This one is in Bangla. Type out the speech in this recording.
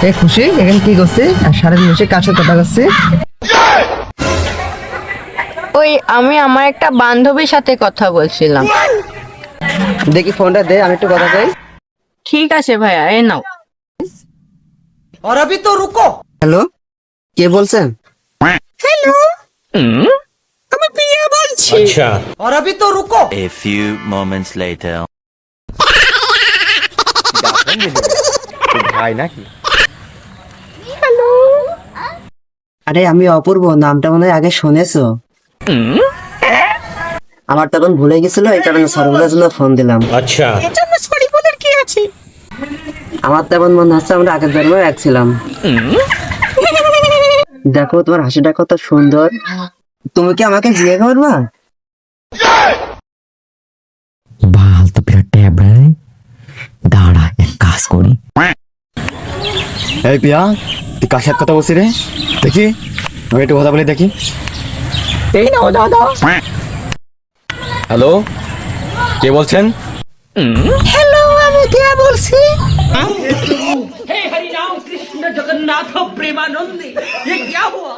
এ খুশি এখানে কি করছে আর সারাদিন বসে কার সাথে কথা করছে? ওই আমি আমার একটা বান্ধবীর সাথে কথা বলছিলাম। দেখি ফোনটা দে, আমি একটু কথা কই। ঠিক আছে ভাইয়া, এই নাও। হ্যালো, কে বলছেন? A few moments later. ভাই নাকি? আরে আমি অপূর্ব, নামটা মনে হয় আগে শুনেছো। আমার তখন ভুলে গেছিল, এই কারণে সরি বলার জন্য ফোন দিলাম। আচ্ছা, আমার তেমন মনে হচ্ছে আমরা আগের জন্মে এক ছিলাম। দেখো তোমার হাসিটা কত সুন্দর, তুমি কি আমাকে বিয়ে করবা? বাল তো বিরাট ট্যাবড়া রে। দাঁড়া এক কাজ করি। এই পিয়া, তুই কার সাথে কথা বলছিস রে? দেখি, আমি একটু কথা বলে দেখি। এই নাও দাদা। হ্যালো, কে বলছেন? হ্যালো, আমি কে বলছি? हे हरि राम कृष्ण जगन्नाथ प्रेमानंद ये क्या हुआ?